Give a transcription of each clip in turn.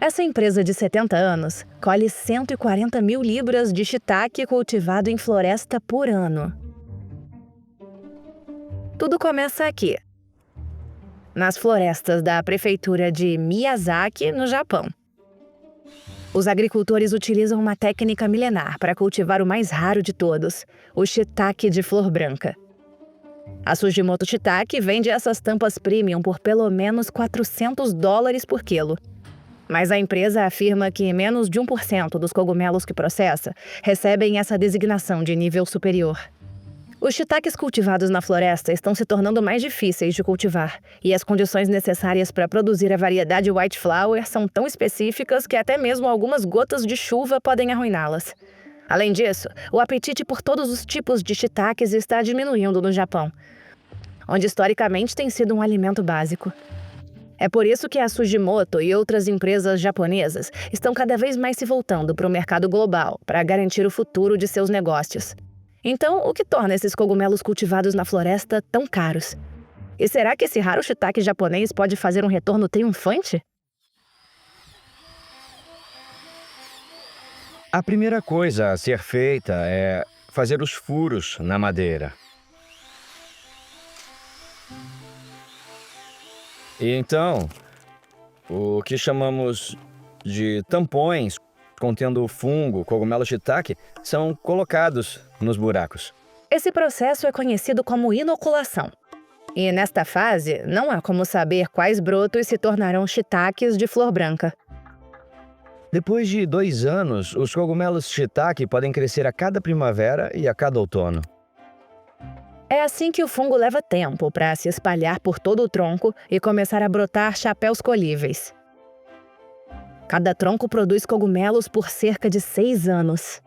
Essa empresa de 70 anos colhe 140 mil libras de shiitake cultivado em floresta por ano. Tudo começa aqui, nas florestas da prefeitura de Miyazaki, no Japão. Os agricultores utilizam uma técnica milenar para cultivar o mais raro de todos, o shiitake de flor branca. A Sugimoto Shiitake vende essas tampas premium por pelo menos $400 por quilo. Mas a empresa afirma que menos de 1% dos cogumelos que processa recebem essa designação de nível superior. Os shiitakes cultivados na floresta estão se tornando mais difíceis de cultivar, e as condições necessárias para produzir a variedade White Flower são tão específicas que até mesmo algumas gotas de chuva podem arruiná-las. Além disso, o apetite por todos os tipos de shiitakes está diminuindo no Japão, onde historicamente tem sido um alimento básico. É por isso que a Sugimoto e outras empresas japonesas estão cada vez mais se voltando para o mercado global para garantir o futuro de seus negócios. Então, o que torna esses cogumelos cultivados na floresta tão caros? E será que esse raro shiitake japonês pode fazer um retorno triunfante? A primeira coisa a ser feita é fazer os furos na madeira. E então, o que chamamos de tampões contendo fungo, cogumelo shiitake, são colocados nos buracos. Esse processo é conhecido como inoculação. E nesta fase, não há como saber quais brotos se tornarão shiitakes de flor branca. Depois de 2 anos, os cogumelos shiitake podem crescer a cada primavera e a cada outono. É assim que o fungo leva tempo para se espalhar por todo o tronco e começar a brotar chapéus colhíveis. Cada tronco produz cogumelos por cerca de 6 anos.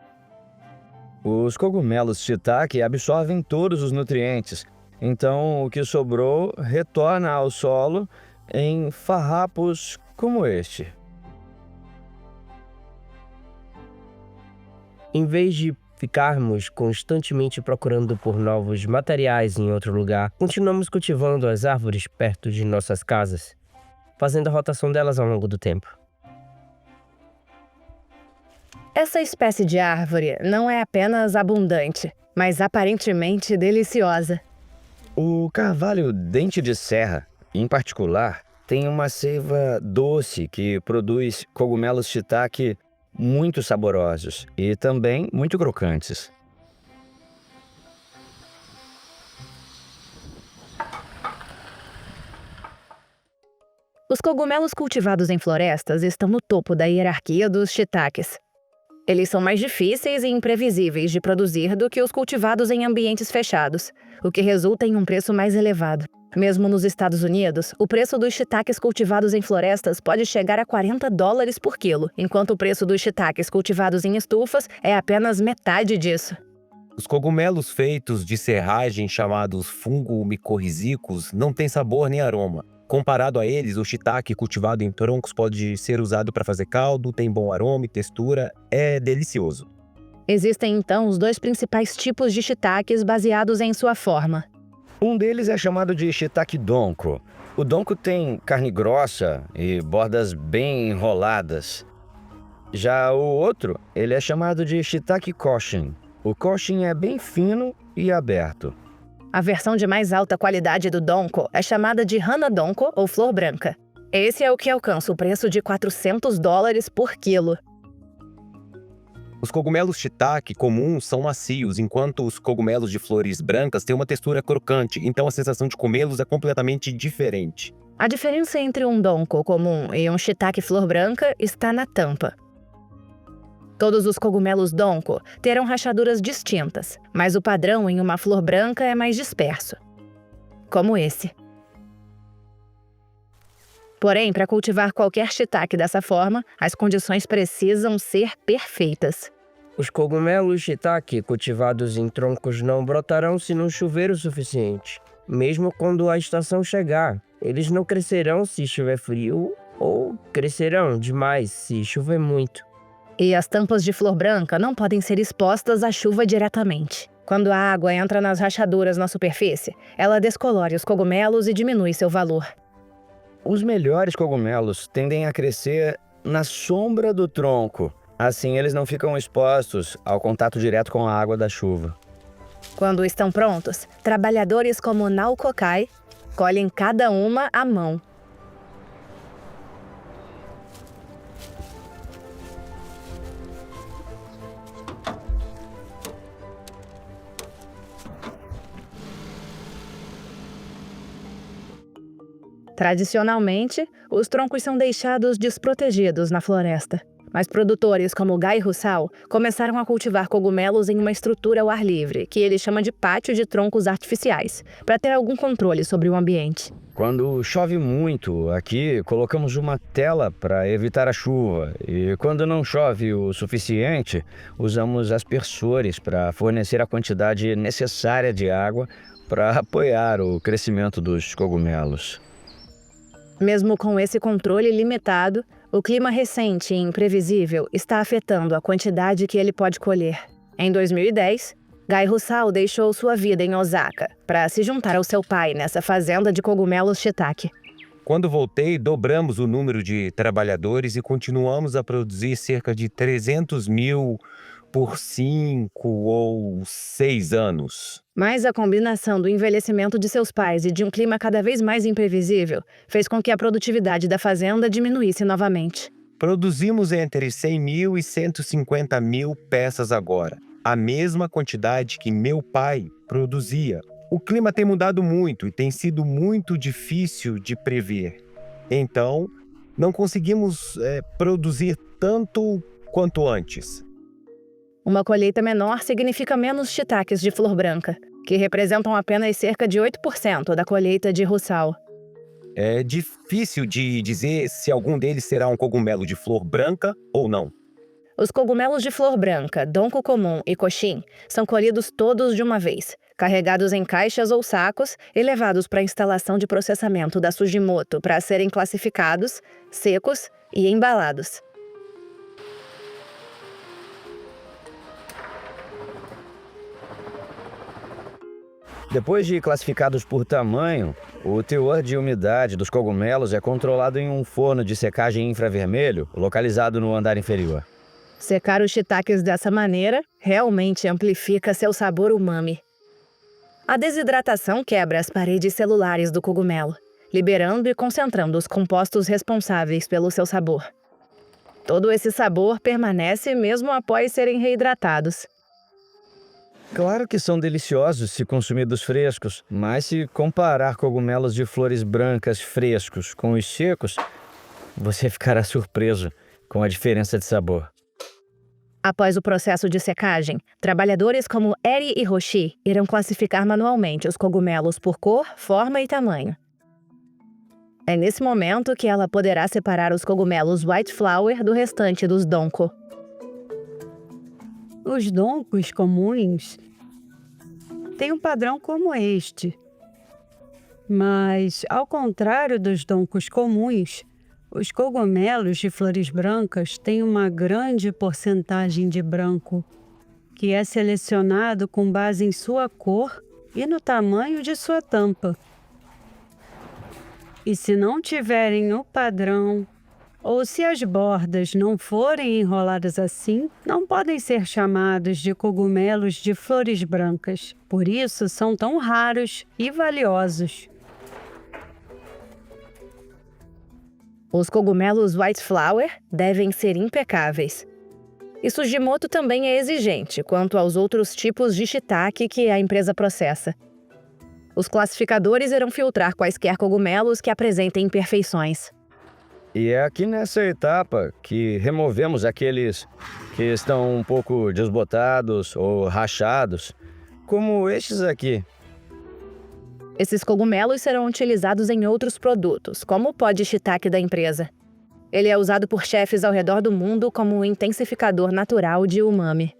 Os cogumelos shiitake absorvem todos os nutrientes, então o que sobrou retorna ao solo em farrapos como este. Em vez de ficarmos constantemente procurando por novos materiais em outro lugar, continuamos cultivando as árvores perto de nossas casas, fazendo a rotação delas ao longo do tempo. Essa espécie de árvore não é apenas abundante, mas aparentemente deliciosa. O carvalho dente de serra, em particular, tem uma seiva doce que produz cogumelos shiitake muito saborosos e também muito crocantes. Os cogumelos cultivados em florestas estão no topo da hierarquia dos shiitakes. Eles são mais difíceis e imprevisíveis de produzir do que os cultivados em ambientes fechados, o que resulta em um preço mais elevado. Mesmo nos Estados Unidos, o preço dos shiitakes cultivados em florestas pode chegar a $40 por quilo, enquanto o preço dos shiitakes cultivados em estufas é apenas metade disso. Os cogumelos feitos de serragem chamados fungo-micorrízicos não têm sabor nem aroma. Comparado a eles, o shiitake cultivado em troncos pode ser usado para fazer caldo, tem bom aroma e textura, é delicioso. Existem então os 2 principais tipos de shiitakes baseados em sua forma. Um deles é chamado de shiitake donko. O donko tem carne grossa e bordas bem enroladas. Já o outro, ele é chamado de shiitake koshin. O koshin é bem fino e aberto. A versão de mais alta qualidade do donko é chamada de hana donko ou flor branca. Esse é o que alcança o preço de $400 por quilo. Os cogumelos shiitake comuns são macios, enquanto os cogumelos de flores brancas têm uma textura crocante, então a sensação de comê-los é completamente diferente. A diferença entre um donko comum e um shiitake flor branca está na tampa. Todos os cogumelos donko terão rachaduras distintas, mas o padrão em uma flor branca é mais disperso, como esse. Porém, para cultivar qualquer shiitake dessa forma, as condições precisam ser perfeitas. Os cogumelos shiitake cultivados em troncos não brotarão se não chover o suficiente. Mesmo quando a estação chegar, eles não crescerão se estiver frio ou crescerão demais se chover muito. E as tampas de flor branca não podem ser expostas à chuva diretamente. Quando a água entra nas rachaduras na superfície, ela descolore os cogumelos e diminui seu valor. Os melhores cogumelos tendem a crescer na sombra do tronco. Assim eles não ficam expostos ao contato direto com a água da chuva. Quando estão prontos, trabalhadores como Nao Kokai colhem cada uma à mão. Tradicionalmente, os troncos são deixados desprotegidos na floresta. Mas produtores como Guy Roussel começaram a cultivar cogumelos em uma estrutura ao ar livre, que ele chama de pátio de troncos artificiais, para ter algum controle sobre o ambiente. Quando chove muito, aqui colocamos uma tela para evitar a chuva. E quando não chove o suficiente, usamos aspersores para fornecer a quantidade necessária de água para apoiar o crescimento dos cogumelos. Mesmo com esse controle limitado, o clima recente e imprevisível está afetando a quantidade que ele pode colher. Em 2010, Guy Roussel deixou sua vida em Osaka para se juntar ao seu pai nessa fazenda de cogumelos shiitake. Quando voltei, dobramos o número de trabalhadores e continuamos a produzir cerca de 300 mil por 5 ou 6 anos. Mas a combinação do envelhecimento de seus pais e de um clima cada vez mais imprevisível fez com que a produtividade da fazenda diminuísse novamente. Produzimos entre 100 mil e 150 mil peças agora, a mesma quantidade que meu pai produzia. O clima tem mudado muito e tem sido muito difícil de prever. Então, não conseguimos produzir tanto quanto antes. Uma colheita menor significa menos shiitakes de flor branca, que representam apenas cerca de 8% da colheita de Roussel. É difícil de dizer se algum deles será um cogumelo de flor branca ou não. Os cogumelos de flor branca, donko comum e cochin são colhidos todos de uma vez, carregados em caixas ou sacos e levados para a instalação de processamento da Sugimoto para serem classificados, secos e embalados. Depois de classificados por tamanho, o teor de umidade dos cogumelos é controlado em um forno de secagem infravermelho, localizado no andar inferior. Secar os shiitakes dessa maneira realmente amplifica seu sabor umami. A desidratação quebra as paredes celulares do cogumelo, liberando e concentrando os compostos responsáveis pelo seu sabor. Todo esse sabor permanece mesmo após serem reidratados. Claro que são deliciosos se consumidos frescos, mas se comparar cogumelos de flores brancas frescos com os secos, você ficará surpreso com a diferença de sabor. Após o processo de secagem, trabalhadores como Eri e Roshi irão classificar manualmente os cogumelos por cor, forma e tamanho. É nesse momento que ela poderá separar os cogumelos White Flower do restante dos donko. Os doncos comuns têm um padrão como este. Mas, ao contrário dos doncos comuns, os cogumelos de flores brancas têm uma grande porcentagem de branco, que é selecionado com base em sua cor e no tamanho de sua tampa. E se não tiverem o padrão, ou se as bordas não forem enroladas assim, não podem ser chamados de cogumelos de flores brancas. Por isso, são tão raros e valiosos. Os cogumelos White Flower devem ser impecáveis. E Sugimoto também é exigente quanto aos outros tipos de shiitake que a empresa processa. Os classificadores irão filtrar quaisquer cogumelos que apresentem imperfeições. E é aqui nessa etapa que removemos aqueles que estão um pouco desbotados ou rachados, como estes aqui. Esses cogumelos serão utilizados em outros produtos, como o pó de shiitake da empresa. Ele é usado por chefes ao redor do mundo como um intensificador natural de umami.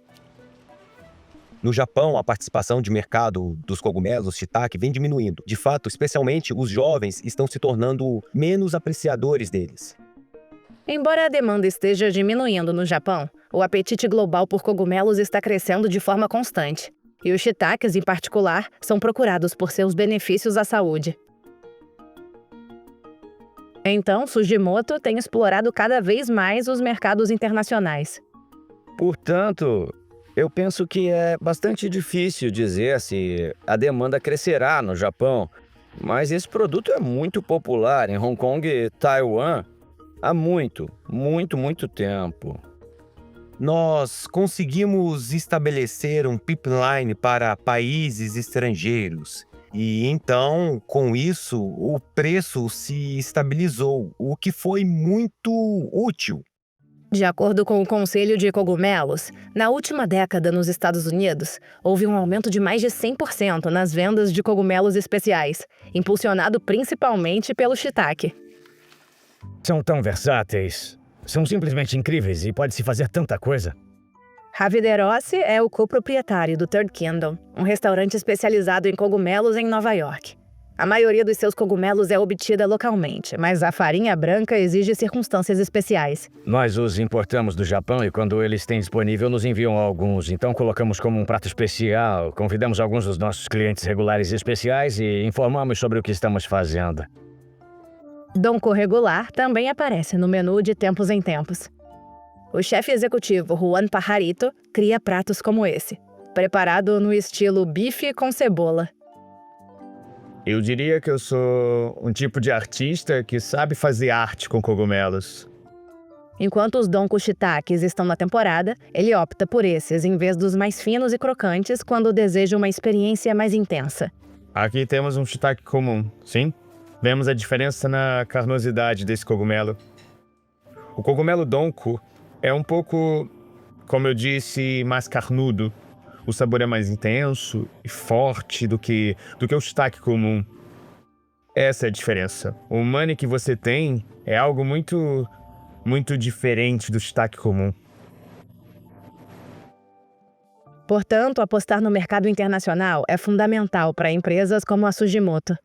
No Japão, a participação de mercado dos cogumelos shiitake vem diminuindo. De fato, especialmente os jovens estão se tornando menos apreciadores deles. Embora a demanda esteja diminuindo no Japão, o apetite global por cogumelos está crescendo de forma constante. E os shiitakes, em particular, são procurados por seus benefícios à saúde. Então, Sugimoto tem explorado cada vez mais os mercados internacionais. Portanto, eu penso que é bastante difícil dizer se a demanda crescerá no Japão, mas esse produto é muito popular em Hong Kong e Taiwan há muito, muito tempo. Nós conseguimos estabelecer um pipeline para países estrangeiros. E então, com isso, o preço se estabilizou, o que foi muito útil. De acordo com o Conselho de Cogumelos, na última década nos Estados Unidos, houve um aumento de mais de 100% nas vendas de cogumelos especiais, impulsionado principalmente pelo shiitake. São tão versáteis. São simplesmente incríveis e pode-se fazer tanta coisa. Ravi De Rossi é o coproprietário do Third Kingdom, um restaurante especializado em cogumelos em Nova York. A maioria dos seus cogumelos é obtida localmente, mas a farinha branca exige circunstâncias especiais. Nós os importamos do Japão e quando eles têm disponível nos enviam alguns. Então colocamos como um prato especial, convidamos alguns dos nossos clientes regulares e especiais e informamos sobre o que estamos fazendo. Donko regular também aparece no menu de tempos em tempos. O chefe executivo Juan Pajarito cria pratos como esse, preparado no estilo bife com cebola. Eu diria que eu sou um tipo de artista que sabe fazer arte com cogumelos. Enquanto os Donko shiitakes estão na temporada, ele opta por esses em vez dos mais finos e crocantes quando deseja uma experiência mais intensa. Aqui temos um shiitake comum, sim? Vemos a diferença na carnosidade desse cogumelo. O cogumelo Donko é um pouco, como eu disse, mais carnudo. O sabor é mais intenso e forte do que o shiitake comum. Essa é a diferença. O umami que você tem é algo muito diferente do shiitake comum. Portanto, apostar no mercado internacional é fundamental para empresas como a Sugimoto.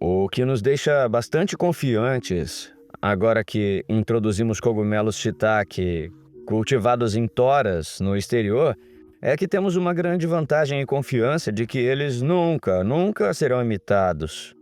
O que nos deixa bastante confiantes, agora que introduzimos cogumelos shiitake cultivados em toras no exterior, é que temos uma grande vantagem e confiança de que eles nunca serão imitados.